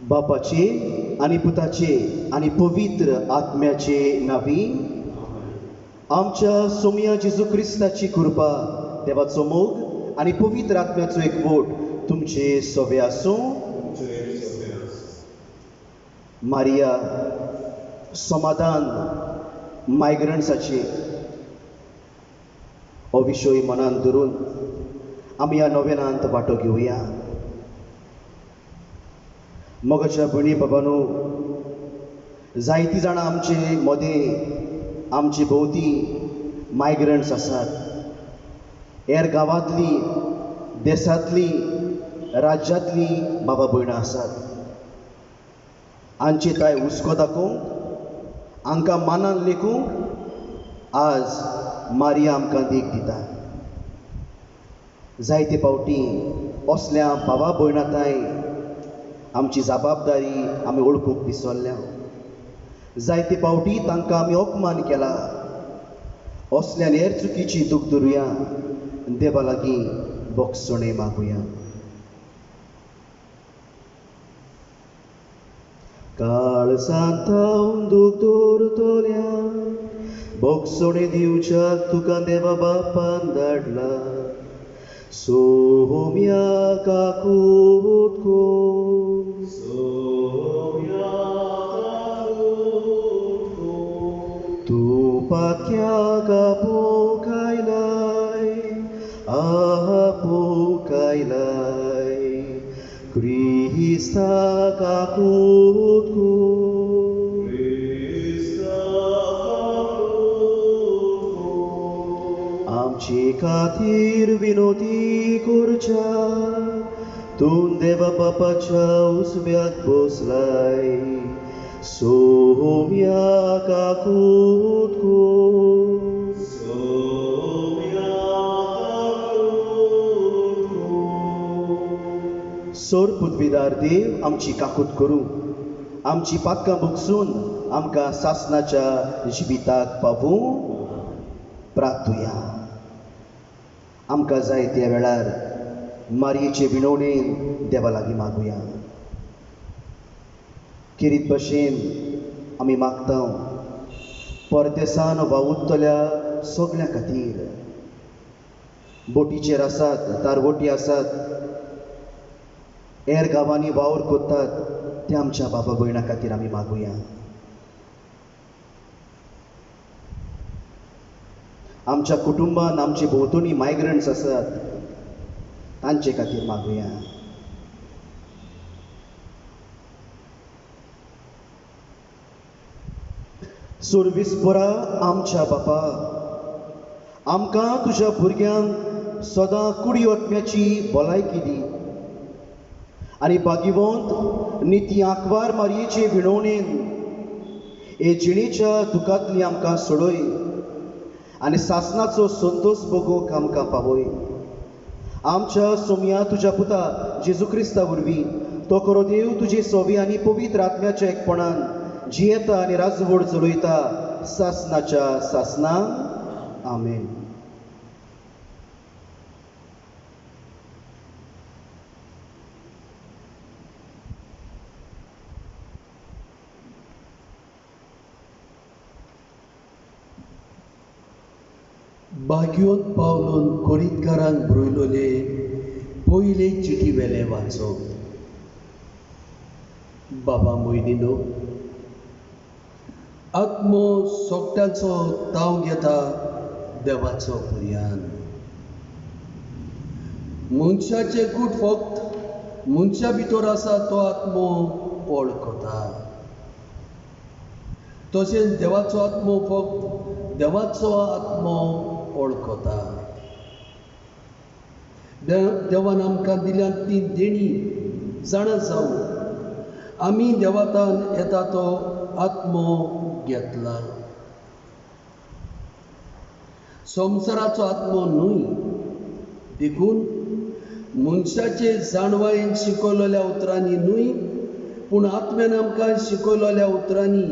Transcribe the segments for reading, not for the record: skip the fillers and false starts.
बापाचे आणि पुताचे आणि पवित्र आत्म्याचे नावी आमच्या सोम्या जेजू क्रिस्ताची कृपा, देवाचो मोग आणि पवित्र आत्म्याचो एकवट तुमचे सोबे आसूं. मारिया समाधान मायग्रंट्साचे हो विशय मनान धरून आमी ह्या नोवेनांत वांटो घेवया. मोगाच्या भयणी बाबांनो, जायतीं जाणां आमचे मदें आमचे भोंवती मायग्रंट्स आसात. हेर गांवांतलीं, देशांतलीं, राज्यांतलीं बाबा भयणां आसात. हांचे कांय हुस्को दाखोवंक, हांकां मानान लेखूंक आज मारिया आमकां देख दिता. जायते फावटी असल्या बाबा भयणांताय आमची जबाबदारी आमी ओळखूंक विसरल्या. जायते फावटी तांकां आमी अपमान केला. असल्यान हेर चुकीची दूख धरुया, देवा लागीं बोगसणे मागुया. काळसांत दूख दवरतल्या बोगसणे दिवच्याक तुका देवा बापान धाडला. सोम्या काकूट तूं पातक्याक आपोवंक आयलाय, आपोवंक आयलाय. क्रिस्ताक आपोवंक आमचे खातीर विनोदी करच्या, तूं देवा बापाच्या उजव्याक बसलाय. सोम्या काकूट सोर पुदविदार देव आमची काकूट करूं, आमची पातकां भोगसून आमकां सासणाच्या जिविताक पावूं. प्रार्थुया. आमकां जाय त्या वेळार मारयेचे विणवणेन देवा लागीं मागुया. किरीत भशेन आमी मागता परदेसान वावुरतल्या सगळ्यां खातीर, बोटीचेर आसात, तारवटी आसात, हेर गांवांनी वावर कोत्तात त्या आमच्या बाबा भयणां खातीर आमी मागुया. आमच्या कुटुंबान आमचे भोंवतणी मायग्रंट्स आसात, तांचे खातीर मागुया. सुरविस्परा आमच्या बापा, आमकां तुज्या भुरग्यांक सदां कुडी ओतम्याची भलायकी दी आनी भागिवंत निती आंकवार मारयेचे विणवणेन हे जिणेच्या दुखांतली आमकां सोडय आनी सासणाचो संतोष भोगूंक आमकां पावय. आमच्या सोम्या तुज्या पुता जेजू क्रिस्ता वरवीं तो खरो देव तुजे सोबी आनी पवित्र आत्म्याच्या एकपणान जियेता आनी राजवड चलयता सासणाच्या सासणाक. आमेन. भाग्योत पावलून कोरीतकारांक बरयलोले पयले चिठी वेले वाचप. बाबा मोयनीनो, आत्मो सोगट्याचो ताव घेता देवाचो पर्यान. मनशाचे कूट फक्त मनशा भितर आसा तो आत्मो वळखता. तशेंच देवाचो आत्मो फक्त देवाचो आत्मो वळखता. देवान आमकां दिल्या ती देणी जाणा जावं आमी देवातान येता तो आत्मो घेतला. संवसाराचो आत्मो न्हय, देखून मनशाचे जाणवायेन शिकयलेल्या उतरांनी न्हय, पूण आत्म्यान आमकां शिकयलेल्या उतरांनी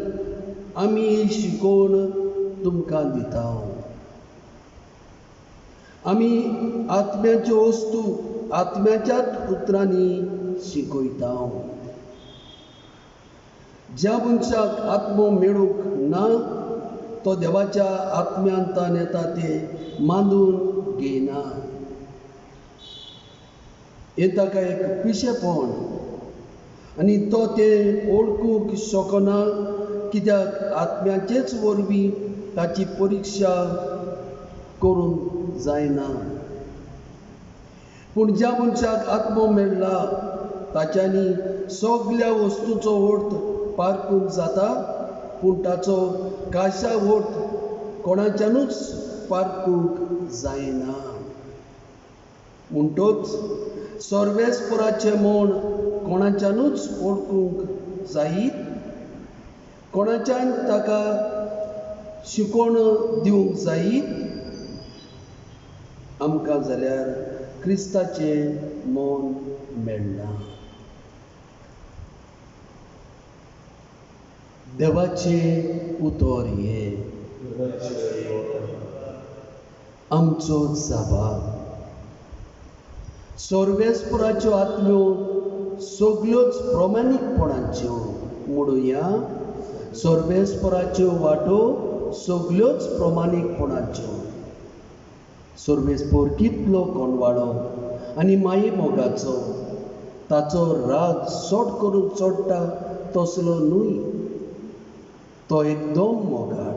आमी शिकोवन तुमकां दिता. आमी आत्म्याच्यो वस्तू आत्म्याच्याच उतरांनी शिकयता. ज्या मनशाक आत्मो मेळूंक ना तो देवाच्या आत्म्यांतान येता ते मांडून घेयना. हें ताका एक पिशेपण आनी तो तें ओळखूंक शकना, कित्याक आत्म्याचेच वरवीं ताची परिक्षा करूंक जायना. पूण ज्या मनशाक आत्मो मेळ्ळा ताच्यांनी सगल्या वस्तूंचो अर्थ पारखूंक जाता, पूण ताचो काशा अर्थ कोणाच्यानूच पारखूंक जायना. म्हणटच सर्वेस्पराचें मन कोणाच्यानूच ओळखूंक जायत, कोणाच्यान ताका शिकोवण दिवंक जायत. आमकां जाल्यार क्रिस्ताचें मन मेळ्ळां. देवाचें उतर हें आमचो जाबाब. सर्वेस्पराच्यो आत्म्यो सगल्योच प्रमाणीकपणाच्यो म्हणुया. सर्वेस्पराच्यो वाटो सगल्योच प्रमाणीकपणाच्यो. सर्वेस्पर कितलो कोणवाळो आनी माये मोगाचो, ताचो राग सोट करून चडटा तसलो न्हय. तो एकदम मोगाळ.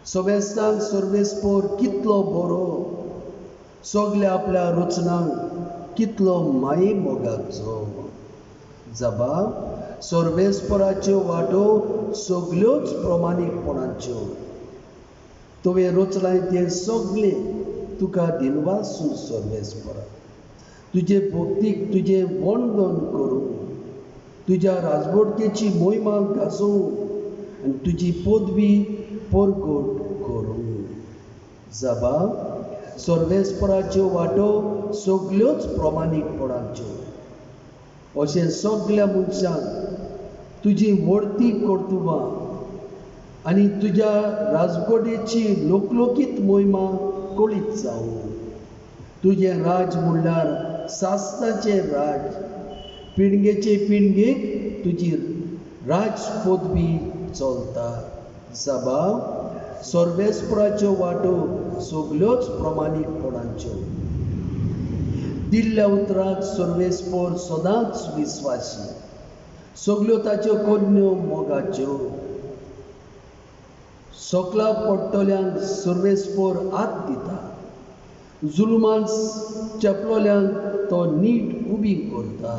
सवेस्तांक सर्वेस्पर कितलो बरो, सगल्या आपल्या रचनांक कितलो माये मोगाचो. जबाब सर्वेस्पराच्यो वाटो सगल्योच प्रमाणीकपणाच्यो. तुवें रचलाय तें सगळें तुका दिनवासून सर्वेस्परा. तुजे भक्तीक तुजें वणगण करूं, तुज्या राजवटकेची मोहिमा गाजोवं आनी तुजी पदवी परगट करूं. जबाब सर्वेस्पराच्यो वाटो सगल्योच प्रमाणीकपणाच्यो. अशें सगल्या मनशांक तुजी व्हडती कर्तुबां आनी तुज्या राजवटेची लोकलोकीत मोहिमा कळीत जावं. तुजें राज म्हणल्यार सासणाचें राज. पिळगेचे पिळगेक तुजी राज पदवी चलता. जबाब सर्वेस्पराच्यो वाटो सगल्योच प्रमाणीकपणाच्यो. दिल्ल्या उतराक सर्वेस्पर सदांच विस्वासी. सगल्यो ताच्यो कन्यो मोगाच्यो. सकला पडटल्यांक सर्वेस्पर आत दिता. जुलमान चेपलोल्यांक तो नीट उबी करता.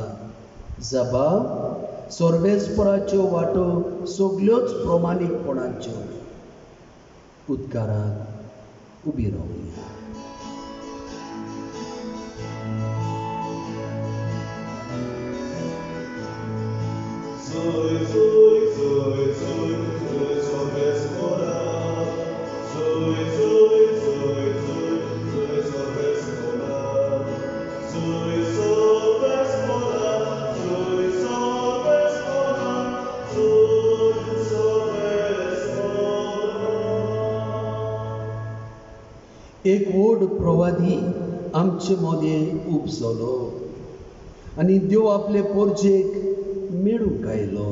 जबाब सर्वेस्पराच्यो वाटो सगल्योच प्रमाणीकपणाच्यो. उद्गाराक उबी रावया. एक व्हड प्रवादी आमचे मदें उपसलो आनी देव आपले पोरजेक मेळूंक आयलो.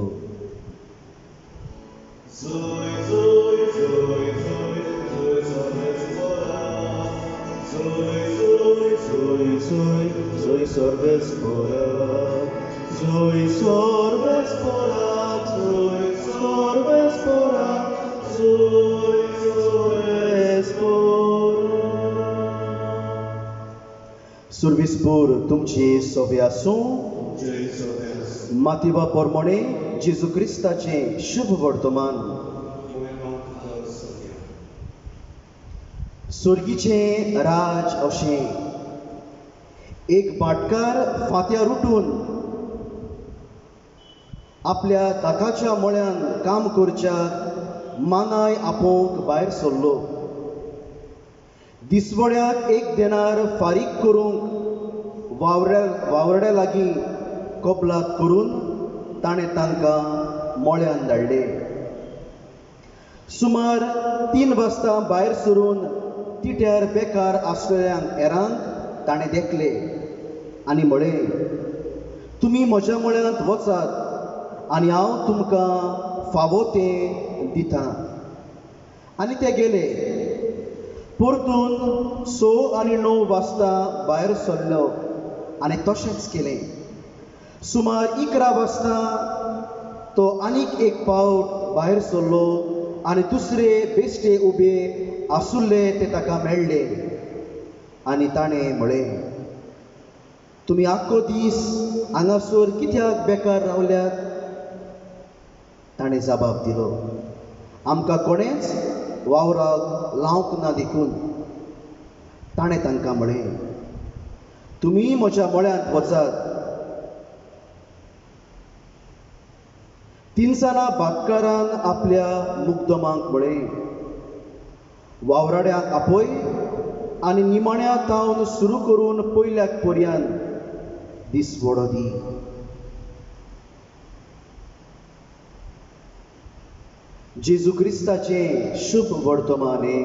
सर्वेस्पर तुमची सोबे आसूं. माथेवा पोरमोणे जेजू क्रिस्ताचें शुभ वर्तमान. स्वर्गीचें राज अशें एक भाटकार फांत्यार उठून आपल्या ताकाच्या मळ्यान काम करच्याक मानाय आपोवंक भायर सरलो. दिसवड्याक एक देनार फारीक करूंक वावरड्या लागीं कबलात करून ताणें तांकां मळ्यान धाडले. सुमार 3 वाजता भायर सरून तिट्यार बेकार आसलेल्यांक हेरांक ताणें देखले आनी म्हळें, तुमी म्हज्या म्हळ्यांत वचात आनी हांव तुमकां फावो तें दितां. आनी ते गेले. परतून 6 आनी 9 वाजता भायर सरलो आनी तशेंच केलें. सुमार 11 वाजता तो आनीक एक फावट भायर सरलो आनी दुसरे बेश्टे उबे आसुल्ले ते ताका मेळ्ळे आनी ताणें म्हळें, तुमी आख्खो दीस हांगासर कित्याक बेकार रावल्यात? ताणें जबाब दिलो, आमकां कोणेच वावराक लावंक ना देखून. ताणें तांकां म्हळें, तुमी म्हज्या मळ्यांत वचात. तिनसाना भाटकारान आपल्या मुद्दमांक म्हळें, वावराड्यांक आपय आनी निमाण्या तावन सुरू करून पयल्याक पर्यान दीस व्हडो दी. जेजू क्रिस्ताचें शुभ वर्तमान हे.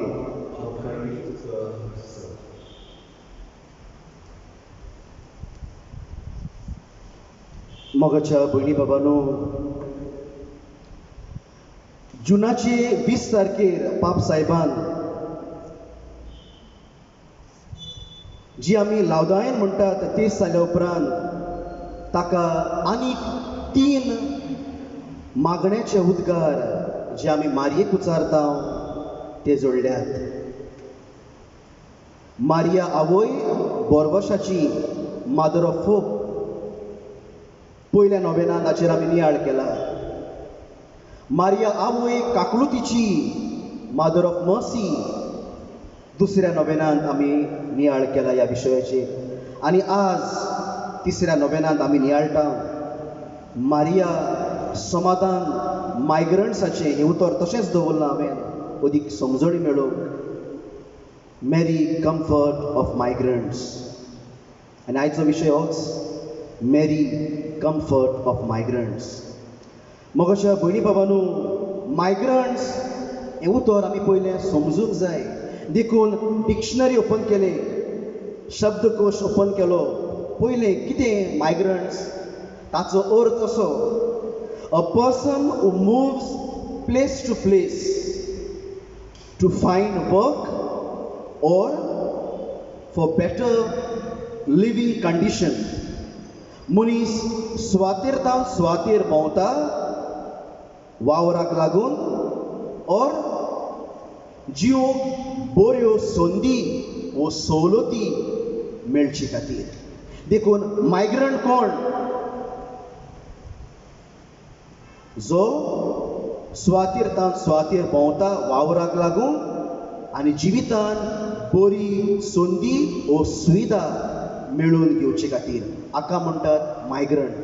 मोगाच्या भयणी बाबांनो, जुनाचे 20 तारखेर पाप साहेबान जी आमी लावदायन म्हणटात ती जाल्या उपरांत ताका आनीक 3 मागण्याचे उद्गार जे आमी मारयेक उचारता ते जोडल्यात. मारिया आवय बोरवशाची, मादर ऑफ होप, पयल्या नोवेनांत हाचेर आमी नियाळ केला. मारिया आवय काकलुतीची, मादर ऑफ मर्सी, दुसऱ्या नोवेनांत आमी नियाळ केला ह्या विशयाचेर. आनी आज तिसऱ्या नोवेनांत आमी नियाळटा मारिया समाधान मायग्रंट्साचें. हें उतर तशेंच दवरलां हांवें अदीक समजणी मेळोवंक. मेरी कम्फर्ट ऑफ मायग्रंट्स. आनी आयचो विशय होच, मेरी कम्फर्ट ऑफ मायग्रंट्स. मोगाच्या भयणी बाबांनो, मायग्रंट्स हें उतर आमी पयलें समजूंक जाय. देखून डिक्शनरी ओपन केले, शब्दकोश ओपन केलो. पयलें कितें मायग्रंट्स? ताचो अर्थ असो, a person who moves place to place to find work or for better living condition. मनीस स्वातेरतावन स्वातेर भोंवता वावराक लागून और जिवोक बऱ्यो संदी वो सवलती मेळचे खातीर. देखून मायग्रंट कोण? जो स्वातीर स्वातीर भोंवता वावराक लागून आनी जिवितान बरी संदी वो सुविधा मेळून घेवचे खातीर हाका म्हणटात मायग्रंट.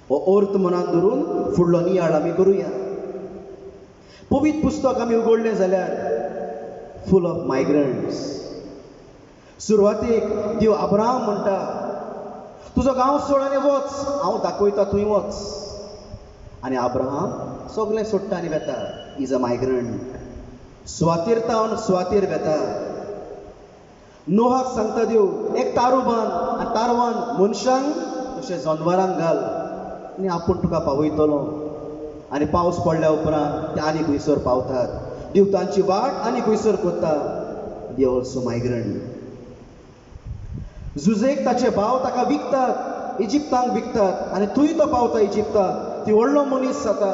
हो अर्थ मनान धरून फुडलो नियाळ आमी करुया. पवित्र पुस्तक आमी उगडलें जाल्यार फूल ऑफ मायग्रंट्स. सुरवातेक देव अब्राहम म्हणटा, तुजो गांव सोड आनी वच, हांव दाखयता थंय वच. आनी अब्राहम सगळें सोडटा आनी वेता. Is a migrant. स्वातेरतावन स्वातेर वेता. नोहाक सांगता देव, एक तारू बांद आनी तारवान मनशांक तशें जनवरांक घाल आनी आपूण तुका पावयतलो. आनी पावस पडल्या उपरांत ते आनी खंयसर पावतात. देव तांची वाट आनी खंयसर कोत्ता. They also migrant. जुजेक ताचे भाव ताका विकतात, इजिप्तांक विकतात आनी थंय तो पावता इजिप्ताक. ती व्हडलो मनीस जाता.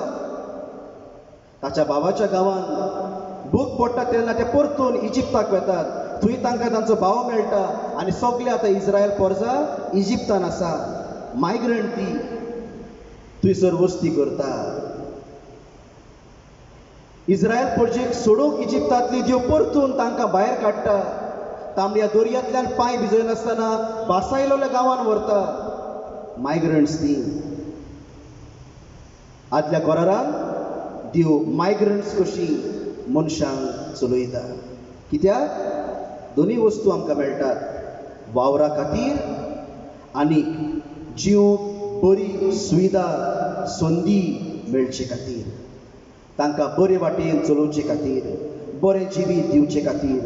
ताच्या भावाच्या गांवांत भूक पडटा तेन्ना ते परतून इजिप्ताक वेतात. थंय तांकां तांचो भाव मेळटा आनी सगळे आतां इस्रायल परजा इजिप्तान आसा. मायग्रंट ती थंयसर वस्ती करता. इस्रायल परजेक सोडूंक इजिप्तांतली देव परतून तांकां भायर काडटा. तांबड्या दर्यांतल्यान पांय भिजय नासतना बासायलोल्या गांवांत व्हरता. मायग्रंट्स ती. आदल्या गोरारान देव मायग्रंट्स कशीं मनशांक चलयता. कित्याक? दोनी वस्तू आमकां मेळटात, वावरा खातीर आनी जीवक बरी सुविधा संदी मेळचे खातीर. तांकां बरे वाटेन चलोवचे खातीर, बरें जिवीत दिवचे खातीर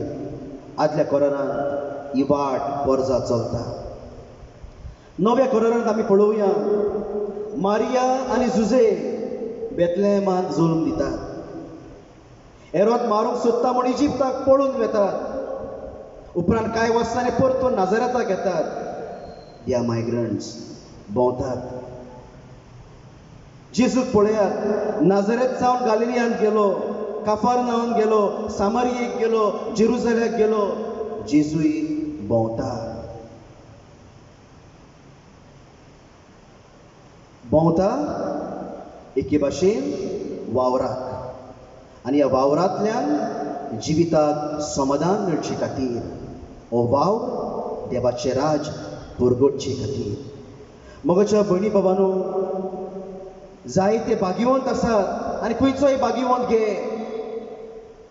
आदल्या करारांत ही वाट वर्जा चलता. नव्या करारांत आमी पळोवया मारिया आनी जुजे बेतलेहमांत जल्म दितात. हेरोद मारूंक सोदता म्हूण इजिप्ताक पळून वेतात. उपरांत कांय वर्सांनी परतून नाझारेताक येतात. ह्या मायग्रंट्स भोंवतात. जेजूक पळयात, नाझारेत जावन गालिलियांत गेलो, काफारनावांत गेलो, सामारियेक गेलो, जेरुसलेमाक गेलो. जेजूय भोंवता. एके भाशेन वावराक, आनी ह्या वावरांतल्यान जिविताक समाधान मेळचे खातीर हो वावर देवाचें राज परगटचे खातीर. मोगाच्या भयणी बाबांनो, जायते भाग्यवंत आसात आनी खंयचोय भाग्यवंत घे,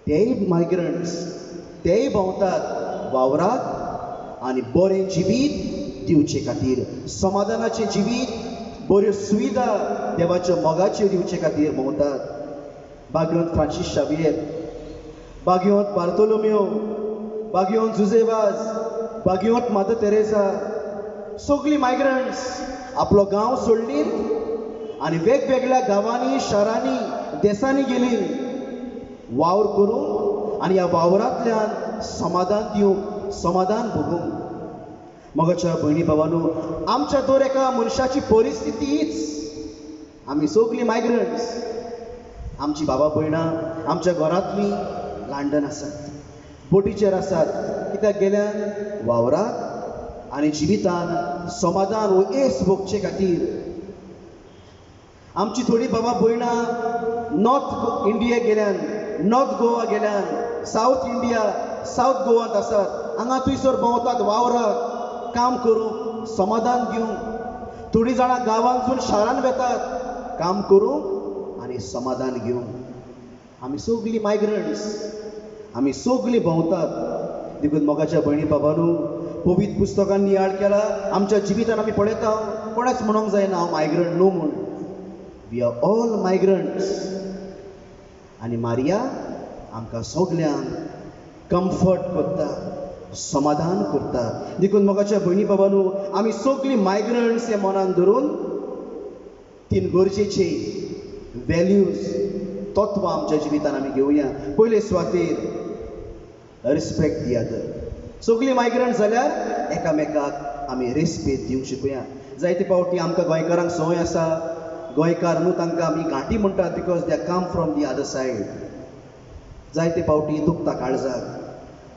तेय मायग्रंट्स तेय भोंवतात वावराक आनी बरें जिवीत दिवचे खातीर, समाधानाचें जिवीत, बऱ्यो सुविधा देवाच्या मोगाच्यो दिवचे खातीर भोंवतात. भाग्यवंत फ्रांसीस शावियर, भाग्यवंत बार्तोलोमेव, भाग्यवंत जुजेवाज, भाग्यवंत मादर तेरेसा, सगळीं मायग्रंट्स आपलो गांव सोडलीत आनी वेगवेगळ्या गांवांनी, शारांनी, देसांनी गेलीं वावर करूंक आनी ह्या वावरांतल्यान समाधान दिवंक, समाधान भोगूंक. मोगाच्या भयणी भावांनो, आमच्या दर एका मनशाची परिस्थिती हीच. आमी सगळीं मायग्रंट्स. आमची बाबा भयणां आमच्या घरांतलीं लंडन आसात, बोटीचेर आसात. कित्याक गेल्यान वावराक आनी जिवितान समाधान वो येस भोगचे खातीर. आमची थोडी बाबा भयणां नॉर्थ इंडियेक गेल्यान, नॉर्थ गोवा गेल्यान, सावथ इंडिया, सावथ गोवांत आसात. हांगा थंयसर भोंवतात वावराक काम करूंक, समाधान घेवंक. थोडीं जाणां गांवांतसून शारांत वेतात काम करूंक आनी समाधान घेवंक. आमी सगळीं मायग्रंट्स, आमी सगळीं भोंवतात. देखून मोगाच्या भयणी बाबांनो, पवित्र पुस्तकान नियाळ केला, आमच्या जिवितान आमी पळयता, कोणेच म्हणूंक जायना हांव मायग्रंट न्हू म्हूण. We are all migrants. आनी मारिया आमकां सगल्यांक कम्फर्ट करता, समाधान करता. देखून मोगाच्या भयणी बाबांनो, आमी सगळीं मायग्रंट्स हे मनान धरून 3 गरजेचे व्हॅल्यूज, तत्वां आमच्या जिवितान आमी घेवया. पयले सुवातेर रिस्पेक्ट दी अदर. सगळीं मायग्रंट जाल्यार एकामेकाक आमी रेस्पेद दिवंक शिकया. जायते फावटी आमकां गोंयकारांक संवय आसा, गोंयकार न्हू तांकां आमी घांटी म्हणटात because they come from the other said. जायते फावटी दुखता काळजाक.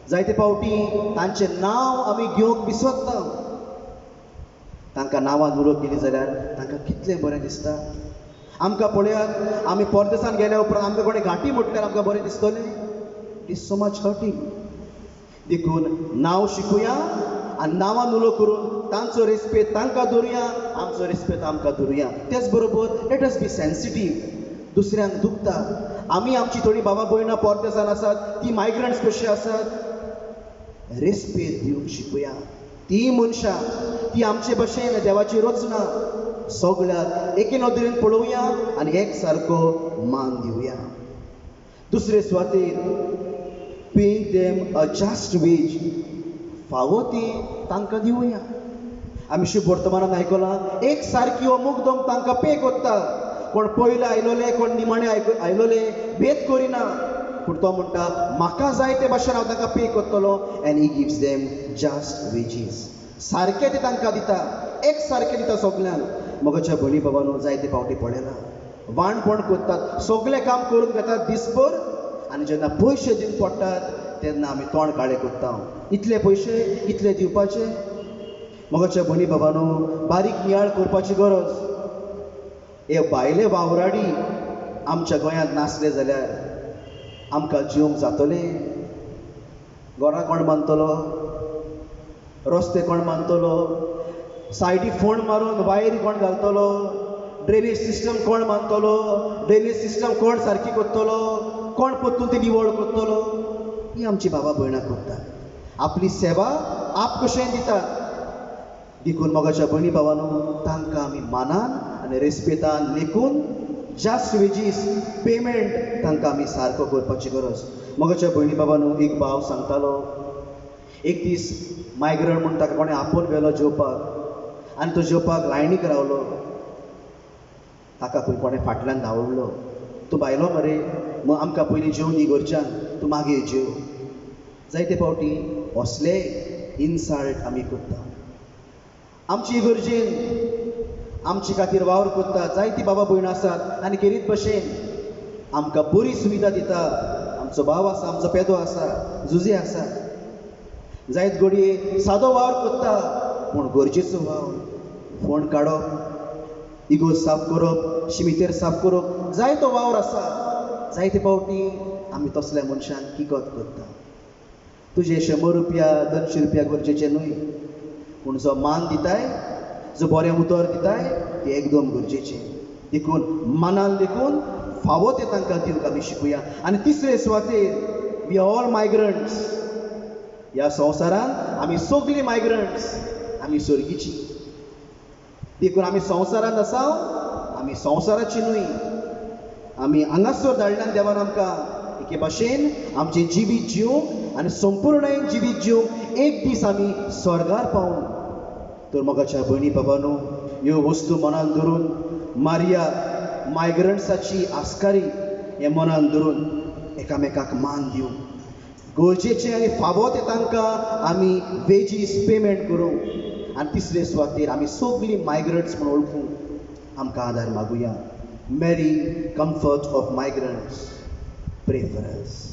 जायते फावटी तांचें नांव आमी घेवंक विसरता. तांकां नांवान उलोवप केली जाल्यार तांकां कितलें बरें दिसता. आमकां पळयात, आमी परदेसांत गेल्या उपरांत आमकां कोणें घांटी म्हटल्यार आमकां बरें दिसतलें. It is so much hurting. देखून नांव शिकुया आनी नांवान उलो करून तांचो रेस्पेद तांकां धरुया, आमचो रेस्पेद आमकां धरुया. तेच बरोबर लेट अस बी सेन्सिटीव. दुसऱ्यांक दुखता. आमी आमची थोडी बाबा भयणां परदेसांत आसात, ती मायग्रंट्स कशी आसात, रेस्पेद दिवंक शिकुया. ती मनशां, ती आमचे भशेन देवाची रचना. सगळ्याक एके नदरेन पळोवया आनी एक सारको मान दिवया. दुसरे सुवातेर paying them a just wage, फावो ती तांकां दिवया. आमी शुभ वर्तमानांत आयकलां, एक सारकी हो मुगदम तांकां पे कोत्ता. कोण पयले आयलोले, कोण निमाणे आयलोले, भेद करिना. पूण तो म्हणटा म्हाका जाय ते भाशेन हांव तांकां पे कोत्तलो. And he gives them just veggies. सारकें ते तांकां दिता, एक सारकें दिता सगल्यांक. मोगाच्या भयणी बाबांनो, जायते फावटी पळयलां वाणपण कोत्तात, सगळें काम करून घेतात दिसभर, आनी जेन्ना पयशे दिवंक पडटात तेन्ना आमी तोंड काळें कोत्ता. इतले पयशे, इतले दिवपाचे. मोगाच्या भयणी बाबांनो, बारीक नियाळ करपाची गरज. हे भायले वावराडी आमच्या गोंयांत नासले जाल्यार आमकां जिवंक जातलें. घरां कोण बांदतलो, रस्ते कोण बांदतलो, सायडी फोंड मारून वायरी कोण घालतलो, ड्रेनेज सिस्टम कोण बांदतलो, ड्रेनेज सिस्टम कोण सारकी करतलो, कोण परतून ती निवळ करतलो. ही आमची बाबा भयणां करतात. आपली सेवा आप कशें दितात. देखून मोगाच्या भयणी भावांनो, तांकां आमी मानान आनी रेस्पेदान लेखून जास्त वेजीस पेमेंट तांकां आमी सारको करपाची गरज. मगाच्या भयणी बाबानू एक भाव सांगतालो, एक दीस मायग्रंट म्हूण ताका कोणें आपोवन व्हेलो जेवपाक आनी तो जेवपाक लायनीक रावलो. ताका खंय कोणें फाटल्यान धांवडलो, तूं भायलो मरे, मग आमकां पयलीं जेवन दी घरच्यान, तूं मागीर जेव. जायते फावटी असले इन्सल्ट आमी करता. आमची इगर्जेन आमचे खातीर वावर कोत्ता जायती बाबा भयण आसात आनी खेरीत भशेन आमकां बरी सुविधा दिता. आमचो भाव आसा, आमचो पेदो आसा, जुजे आसा. जायत घडये सादो वावर कोत्ता पूण गरजेचो वावर. फोंड काडप, इगो साफ करप, शिमितेर साफ करप, जायतो वावर आसा. जायते फावटी आमी तसल्या मनशांक किकत करता. तुजे 100 रुपया 200 रुपया गरजेचे न्हय, पूण जो मान दिताय, जो बरें उतर दिताय, तें एकदम गरजेचें. देखून मानान देखून फावो तें तांकां दिवंक आमी शिकुया. आनी तिसरे सुवातेर वी ऑल मायग्रंट्स. ह्या संवसारान आमी सगळीं मायग्रंट्स, आमी सर्गीची. देखून आमी संवसारान आसाव, आमी संवसाराची न्हय. आमी हांगासर धाडल्यान देवान आमकां एके भाशेन आमचें जिवीत जिवंक आनी संपूर्ण जिवीत जिवंक एक दीस आमी स्वर्गार पावूं. तर मोगाच्या भयणी बाबांनो, ह्यो वस्तू मनान धरून मारिया मायग्रंट्साची आस्कारी हें मनान धरून एकामेकाक मान दिवं. गरजेचें आनी फावो तें तांकां आमी वेजीस पेमेंट करूं. आनी तिसरे सुवातेर आमी सगळीं मायग्रंट्स म्हूण ओळखूंक आमकां आदार मागुया. मेरी कम्फर्ट ऑफ मायग्रंट्स, प्रे फॉर अस.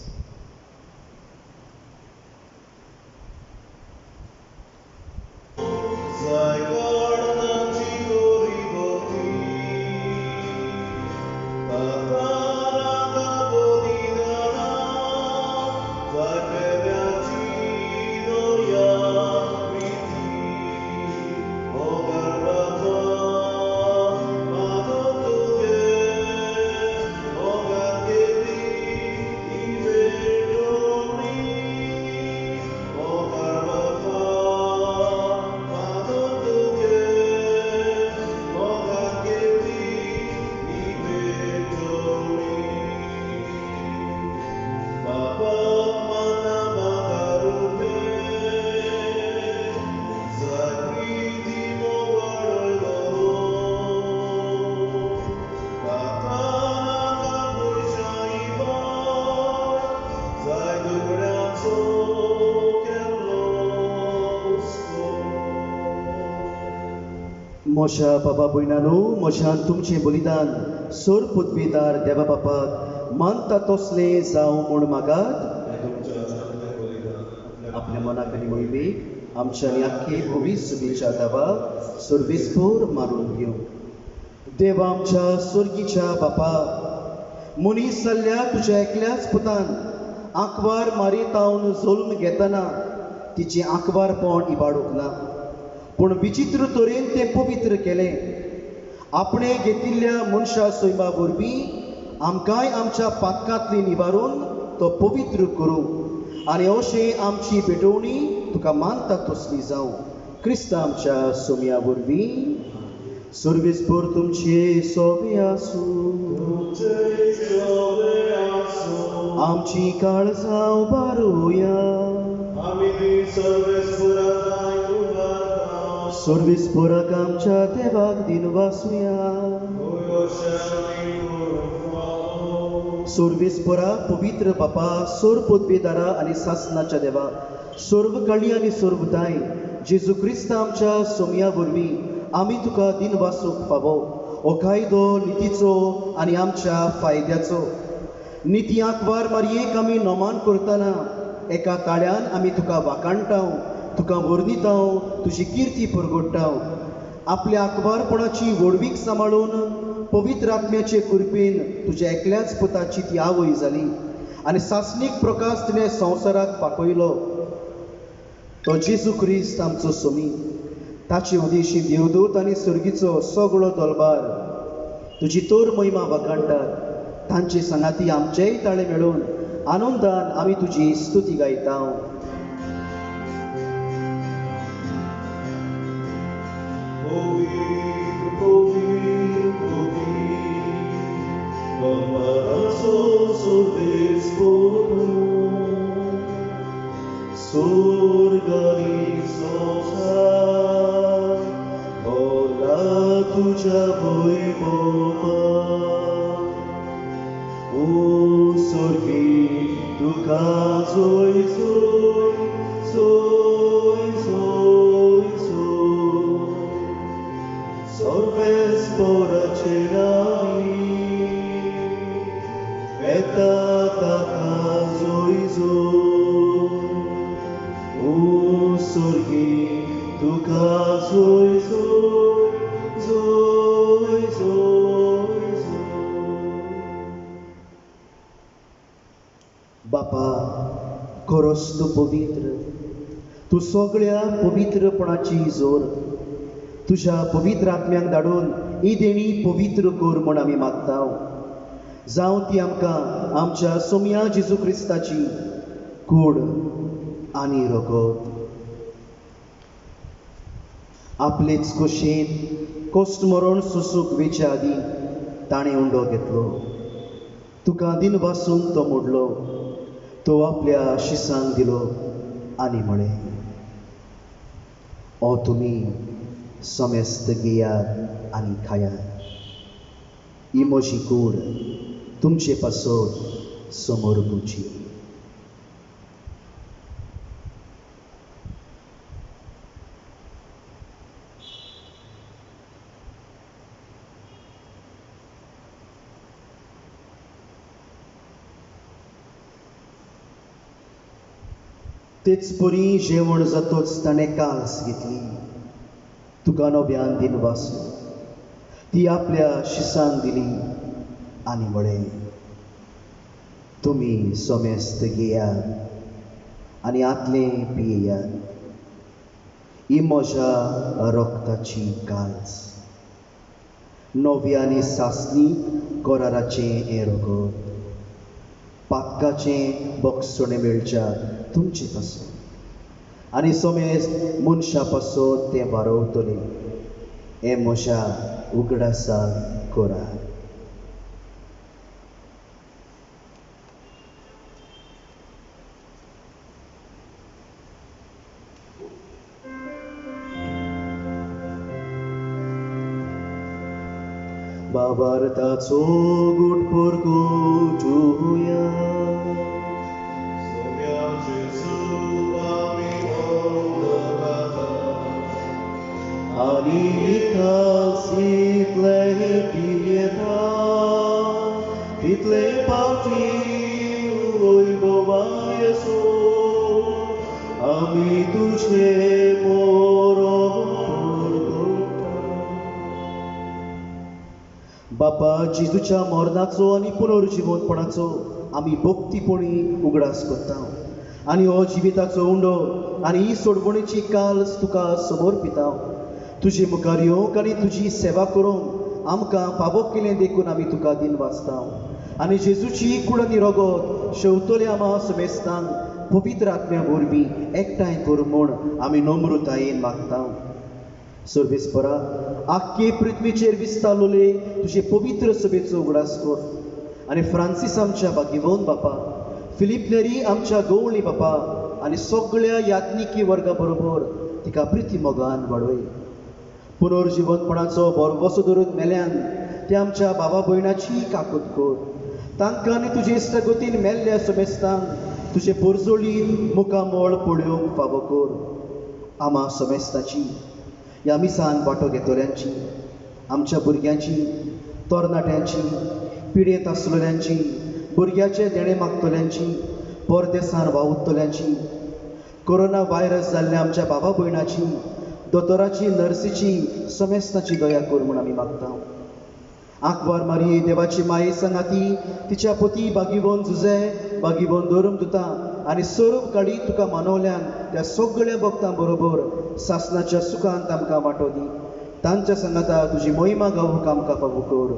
मोशा बाबा भयणानो, मोशान तुमचें बलिदान सोर पृथ्वीदार देवा बापाक मानता तसलें जावं म्हूण मागात. आपल्या मनाक आनी मोहिमेक आमच्या आनी आख्खे भवीस सुबेच्या देवाक सर्वेस्पोर मारून घेवं. देवा आमच्या स्वर्गीच्या बापा, मनीस जाल्ल्या तुज्या एकल्याच पुतान आंकवार मारीतावन जल्म घेतना तिचें आंकवारपण इबाडूंक ना, पूण विचित्र तरेन तें पवित्र केलें. आपणे घेतिल्ल्या मनशा सैमा वरवीं आमकांय आमच्या पातकांतली निबारून तो पवित्र करूं आनी अशें आमची पेटोवणी तुका मानता तसली जावं. क्रिस्त आमच्या सोम्या वरवीं सर्वेस्पोर तुमचे सोबे आसूं. आमची काळजां उबारुया. सर्वेस्पोराक आमच्या देवाक दिन वासुया. सर्वेस्पोरा पवित्र बापा, सोर पदवेदारा आनी सासनाच्या देवा, सर्व काळी आनी सर्वदाय जेजू क्रिस्त आमच्या सोम्या वरवीं आमी तुका दिन वासूंक फावो. हो कायदो नितीचो आनी आमच्या फायद्याचो. निती आंकवार मारयेक आमी नोमान करतना एका ताळ्यान आमी तुका वाकाणटाव, तुका वर्णिताव, तुजी किर्ती परगडटाव. आपल्या आंकवारपणाची व्हडवीक सांबाळून पवित्र आत्म्याचे कृपेन तुज्या एकल्याच पुताची ती आवय जाली आनी सासणीक प्रकाश तिणें संवसाराक पाकयलो. तो जेजू क्रिस्त आमचो सोमी. ताचे उदेशी देवदूत आनी सर्गीचो सगळो दरबार तुजी तोर महिमा वखाणटात. तांचे सांगाती आमचेय ताळे मेळून आनंदान आमी तुजी स्तुती गायता. स्वर्गातील संसार भोला तुझ्या वैभवात. ओ स्वर्गी तुका जोय जोय जोय जोय जोय. सर्वेस्पराचे नावी येता ताका जोय जोय. ओ स्वर्गी तुका जोय जोय जोय जोय जोय. बापा, खरोच तूं पवित्र. तूं सगळ्या पवित्रपणाची जोर तुझ्या पवित्र आत्म्याक धाडून ही देणी पवित्र कर म्हूण आमी मागता. जावं ती आमकां आमच्या सोम्या जेजू क्रिस्ताची कूड आनी रगत. आपलेच खोशेन कश्ट मरण सोसूंक वेच्या आदीं ताणें उंडो घेतलो. तुका दिन वासून तो मोडलो. तो आपल्या शिसांक दिलो आनी म्हळें, ओ तुमी समेस्त घेयात आनी खायात. ही म्हजी कूड तुमचे पासत समोर तुमची. तेच परी जेवण जातोच ताणें कास घेतली. तुका नव्यान दिन वासू ती आपल्या शिसांक दिली आनी म्हळें, तुमी समेस्त घेयात आनी आतले पियेयात. ही म्हज्या रक्ताची कास. नव्या आनी सासणी कराराचें हें रगत. पातकाचें बक्षणे मेळच्या तुमचे पासत आनी समेस्त मनशा पासत तें वारवतलें. हें म्हज्या उगडासाक करात. बाबार्ताचो गुटपूर गोठुया. आनी विकास इतले पियेता तितले पावटी वैभवान येसू आमी तुझे मोरोन करता. बापा, जेजूच्या मरणाचो आनी पुनर्जिवनपणाचो आमी भक्तीपणी उगडास करता आनी हो जिविताचो उंडो आनी ही सोडवणेची काल्स तुका समर्पिता. तुजे मुखार येवंक आनी तुजी सेवा करूंक आमकां फावो केलें देखून आमी तुका दिन वाचता. आनी जेजूची कूड आनी रगत शेवतले आमा समेस्तांक पवित्र आत्म्या वरवीं एकठांय कर म्हूण आमी नम्रतायेन मागता. सर्वेस्परा, आख्खे पृथ्वीचेर विस्तारलोले तुजे पवित्र सभेचो उगडास कर. आनी फ्रांसीस आमच्या भाग्यवान बापा, फिलीप नेरी आमच्या गवळणी बापा आनी सगळ्या याज्ञिकी वर्गा बरोबर तिका प्रिती मोगान वाडय. पुनर्जिवनपणाचो बरवसो धरून मेल्यान ते आमच्या भावा भयणाची काकूत कर. तांकां आनी तुजे इश्टगतीन मेल्ल्या समेस्तांक तुजे पोरजोळीन मुखामोळ पळोवंक फावो कर. आमा समेस्ताची ह्या मिसान वांटो घेतल्यांची, आमच्या भुरग्यांची, तरणाट्यांची, पिडेंत आसलेल्यांची, भुरग्याचे देणे मागतल्यांची, परदेसान वावुरतल्यांची, कोरोना व्हायरस जाल्ल्या आमच्या भावा भयणाची, दोतोराची, नर्सीची, समेस्ताची दया कर म्हूण आमी मागता. आंकवार मारये देवाची माये सांगाती, तिच्या पती बागीवन जुजे, बागीवन धर्मदुता आनी स्वरूप काडी तुका मानवल्यान त्या सगळ्या भक्तां बरोबर सासणाच्या सुखांत आमकां वांटो दी. तांच्या सांगाता तुजी महिमा गावूंक आमकां फावो कर.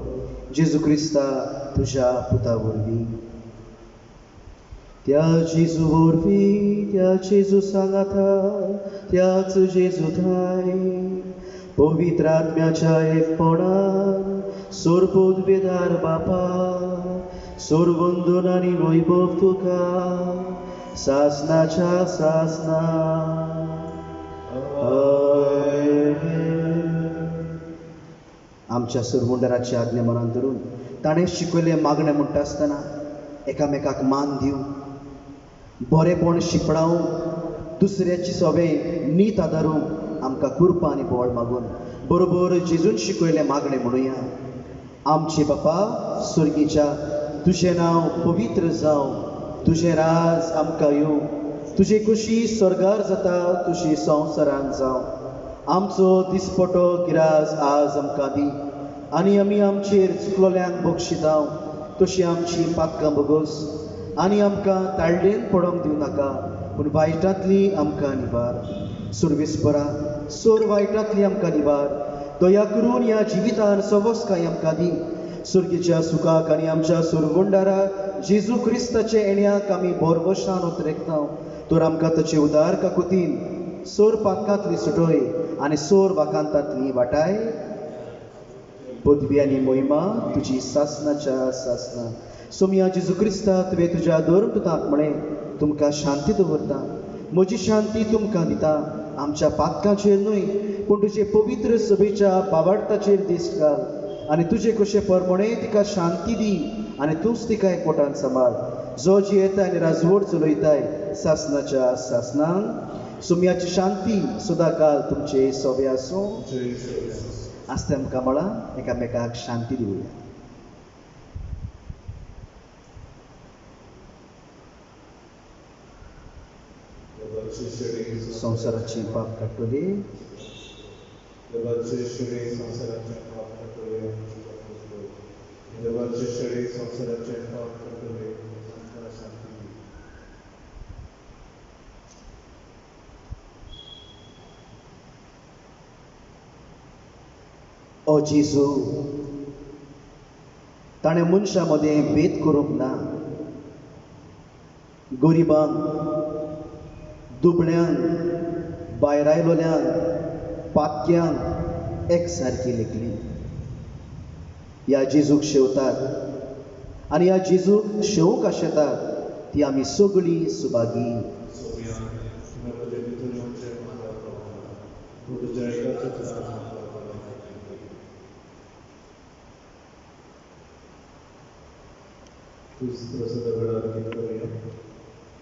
जेजू क्रिस्ता तुज्या पुता वरवीं. त्या जेजू वरवीं, त्या जेजू सांगाता, त्याच जेजू थाय पवित्र आत्म्याच्या एकपणान सोरपोदवेदार बापा, सोरवंदन आनी वैभव तुका सासनाच्या सासना आमच्या सुरमुंडराची आज्ञा मनान धरून ताणें शिकयले मागणें म्हणटा आसतना एकामेकाक मान दिवं, बरेपण शिपडावंक, दुसऱ्याची सवय नीत आदारूंक आमकां कृपा आनी बोवाळ मागून बरोबर जेजून शिकयले मागणें म्हणुया. आमचे बापा स्वर्गीच्या, तुजें नांव पवित्र जावं, तुजें राज आमकां येवं, तुजी खुशी स्वर्गार जाता तुजी संवसारांत जावं. आमचो दिसपटो गिरास आज आमकां दी, आनी आमी आमचेर चुकलोल्यांक बक्षितांव तशी आमची पातकां बगोस, आनी आमकां ताळडेन पडोवंक दिवं नाका, पूण वायटांतली आमकां निबार. सुरविस्परा सोर वायटांतली आमकां निबार. दया करून ह्या जिवितान सवस्काय आमकां दी. सुर्गीच्या सुखाक आनी आमच्या सुरगुंडारा जेजू क्रिस्ताचे येण्याक आमी बोरवशान उतरेकतांव. तर आमकां ताचे उदार काकुतीन सोर पातकांतली सुटोय आनी सोर वाकांतांतली वाटाय. पदवी आनी मोहिमा तुजी सासनाच्या सासना. सोम्या जेजू क्रिस्ता तुवें तुज्या धरून तुताक म्हणे तुमकां शांती दवरता. म्हजी शांती तुमकां दिता. आमच्या पातकांचेर न्हय पूण तुजे पवित्र सभेच्या बाबार्थाचेर दिश्ट घाल, आनी तुजे कशें परमणे तिका शांती दी, आनी तूंच तिका एकवटान सांबाळ. जो जियेताय आनी राजवट चलयताय सासनाच्या सासनान. सुम्याची शांती सदांकाळ तुमचे सोबे आसूं. आस्ते आमकां म्हळा एकामेकाक शांती दिवया. संवसाराची पाप काडटली. ओ जेजू, ताणें मनशा मदें भेद करूंक ना. गरिबांक, दुबळ्यांक, भायर आयलोल्यांक, पातक्यांक एक सारकी लेखली. ह्या जेजूक शेवतात आनी ह्या जेजूक शेवूंक आशेतात ती आमी सगळीं सुभागी.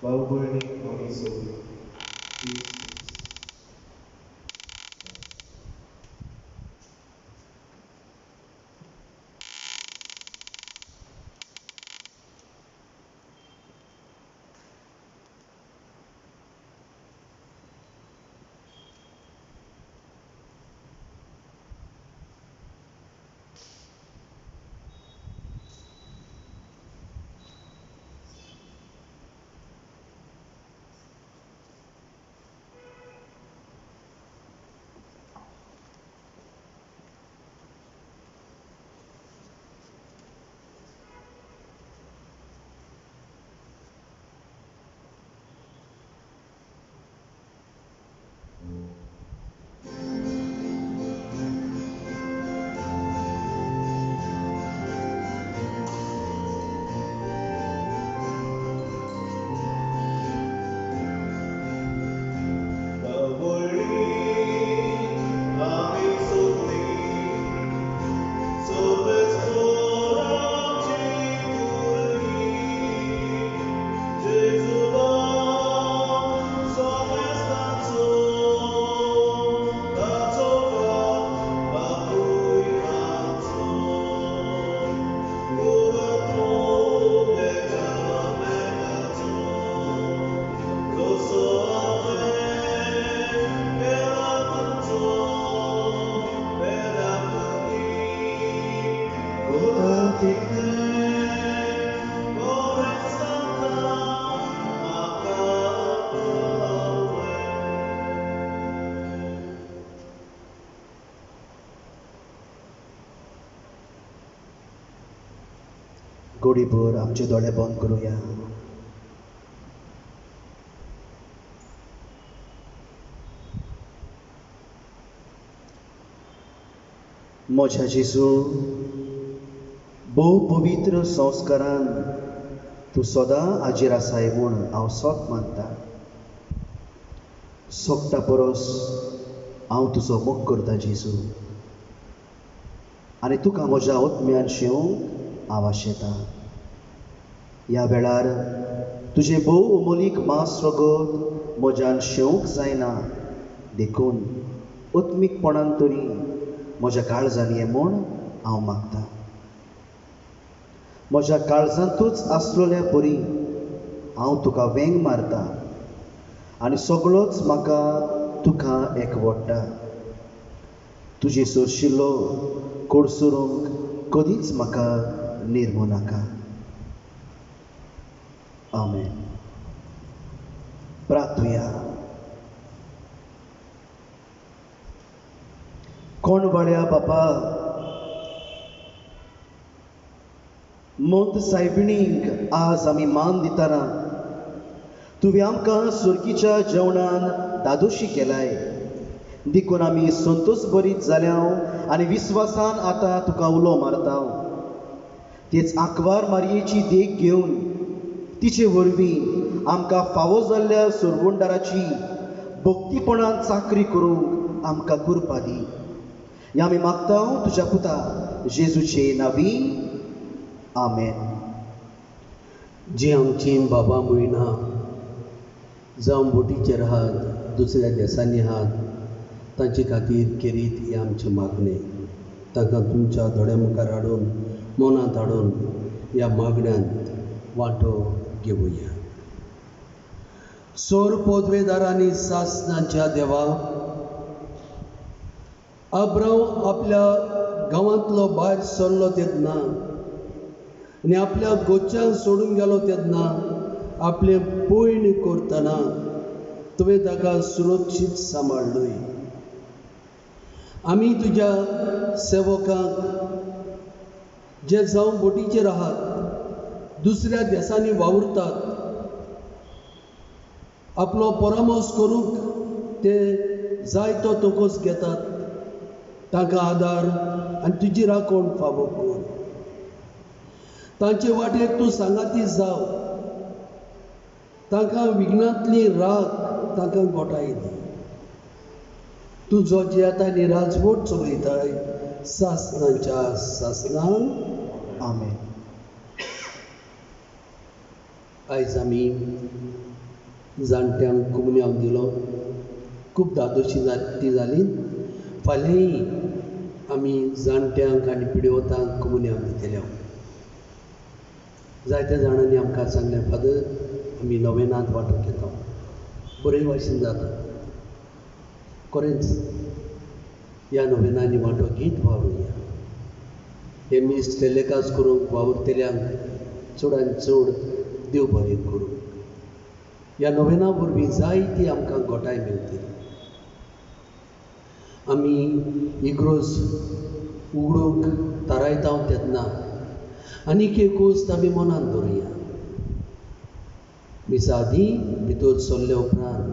भाऊ भयणी आमी सगळीं गोडीभर आमचे दोळे बंद करुया. म्हज्या जेजू, भोव पवित्र संस्कारान तूं सदां हाजेर आसाय म्हूण हांव सोत मानता. सोगटा परस हांव तुजो मोग करता जेजू, आनी तुका म्हज्या ओतम्यान शेवंक हांव आशेतां. ह्या वेळार तुजें भोव अमोलीक मांस रगत म्हज्यान शेवंक जायना देखून ओतमीकपणान तरी म्हज्या काळजांत ये म्हूण हांव मागतां. म्हज्या काळजांतूच आसलोल्या परी हांव तुका वेंग मारतां आनी सगळोच म्हाका तुका एकवडटा. तुजे सोरशिल्लो कोडसुरूंक कधीच म्हाका निर्मू नाका. आमेन. प्रार्थुया. कोणवाड्या बापा, मोंत सायबिणीक आज आमी मान दितना तुवें आमकां सुर्गीच्या जेवणान दादोशी केलाय, देखून आमी संतोश भरीत जाल्या आनी विस्वासान आतां तुका उलो मारता. तेच आंकवार मारयेची देख घेवन तिचे वरवीं आमकां फावो जाल्ल्या सुरवंडाराची भक्तीपणान चाकरी करूंक आमकां कृपा दी. हें आमी मागता तुज्या पुता जेजूचे नांवी. आमेन. जी आमची बाबा मोयना जावं बोटीचेर आहात, दुसऱ्या देशांनी आहात, तांचे खातीर केरीत ही आमचे मागणे. तांकां तुमच्या दोळ्या मुखार हाडून मनांत हाडून ह्या मागण्यांत वांटो घेवया. सोर पोदवेदारांनी सासणाच्या देवा, अब्राम आपल्या गांवांतलो भायर सरलो तेन्ना आनी आपल्या गोच्यान सोडून गेलो तेन्ना आपले पयण करतना तुवें ताका सुरक्षीत सांबाळलोय. आमी तुज्या सेवकांक जे जावं बोटीचेर आहात, दुसऱ्या देशांनी वावुरतात, आपलो परामोस करूंक ते जाय तो तोकोस घेतात, तांकां आदार आनी तुजी राखण फावो कर. तांचे वाटेक तूं सांगाती जाव, तांकां विघ्नांतली राख तांकां गोठाय दी. तूं जो जियेता राजवट चलयताय सासणांच्या सासणान. आमेन. आयज आमी जाणट्यांक कुमन्यांव दिलो, खूब दादोशी ती जाली. फाल्यांय आमी जाणट्यांक आनी पिडेवतांक कुमन्यांव दितले. जायत्या जाणांनी आमकां सांगलें, फादर आमी नोवेनांत वांटो घेता, बरे भाशेन जाता. खरेंच ह्या नोवेनांनी वांटो घेत वावरुया. हे मिस टेलिकास्ट करूंक वावुरतल्यांक चडांत चड देव बरें करूं. ह्या नोवेना वरवीं जायती आमकां घोटाय मेळटली. आमी इग्रोज उगडूंक थारायता तेन्ना आनीक एक गोश्ट आमी मनांत दवरुया. मिसा आदीं भितर सरले उपरांत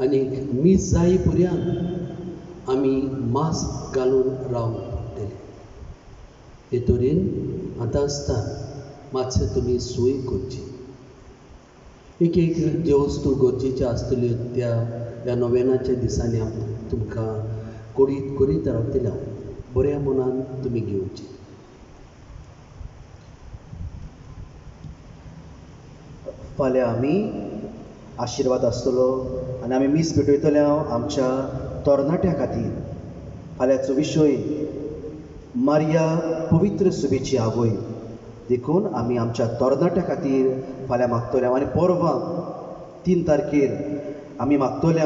आनीक मीस जाय पर्यंत आमी मास्क घालून रावंक पडटलें. हे तरेन आतां आसता मातशें तुमी सोय करची. एक ज्यो वस्तू गरजेच्यो आसतल्यो त्या ह्या नोवेनाच्या दिसांनी तुमकां कोडीत करीत रावतले. बऱ्या मनान तुमी घेवची. फाल्यां आमी आशिर्वाद आसतलो आनी आमी मीस पेटयतले आमच्या तरणाट्या खातीर. फाल्यांचो विशय मारिया पवित्र सुबेची आवय, देखून आमी आमच्या तरणाट्या खातीर फाल्यां मागतले. आनी परवां 3 तारखेर आमी मागतले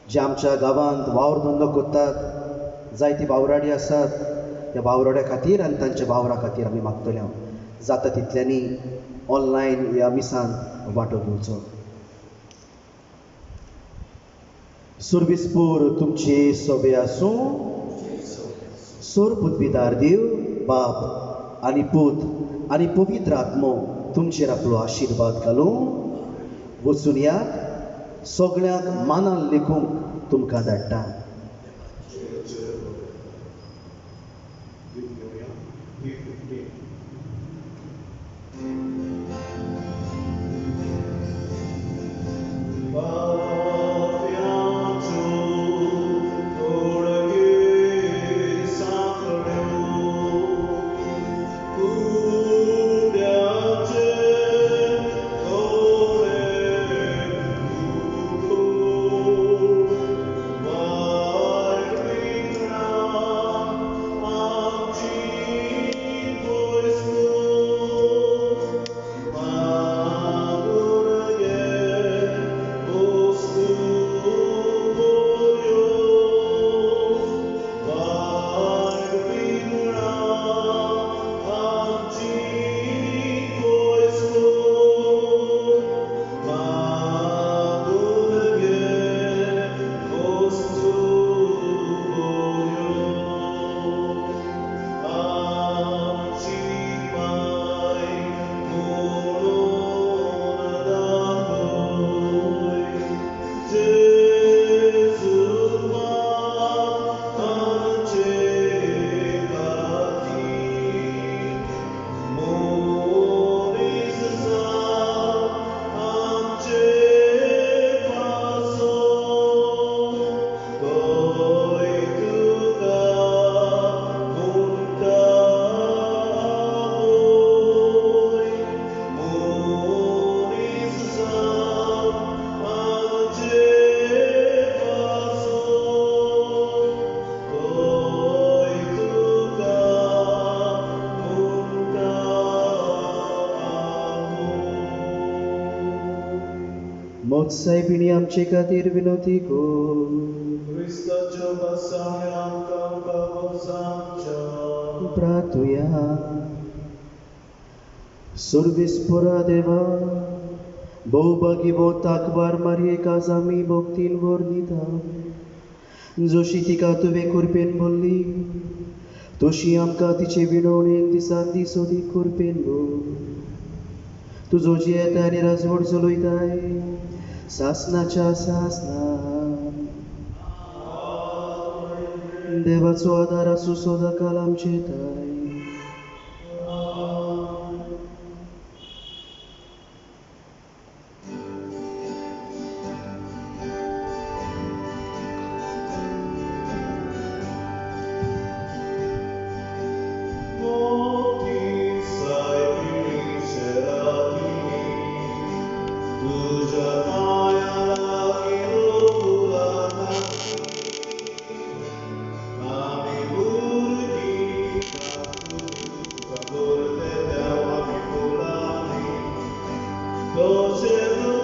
जे आमच्या गांवांत वावर धंदो करतात, जायती वावराडी आसात, त्या वावराड्या खातीर आनी तांच्या वावरा खातीर आमी मागतले. जाता तितल्यांनी ऑनलायन ह्या मिसान वांटो घेवचो. सुरविस्पूर तुमचे सोबे आसूं. सोर पुतविदार देव बाप आनी पूत आनी पवित्र आत्मो तुमचेर आपलो आशिर्वाद घालूं. वचून यात सगळ्यांक मानान लेखूंक तुमकां धाडटा. मोत्साय पिणी आमचे खातीर विनवती कर. Cristaच्या बसाने आमकां पावसांच्या प्रार्थुया. सर्वेस्परा देवा, भोवभागी भोव ताकवार मारयेक आज आमी भोगतीन भर दिता. जशी तिका तुवें कुरपेन भरली, तशी आमकां तिचे विणवणेन दिसान दीस अदीक कुरपेन भर. तुजो जी येता आनी राजवट चलयताय सासनाच्या सासनान. देवाचो आदार आसूं सदांकाल आमचे ताय. Doce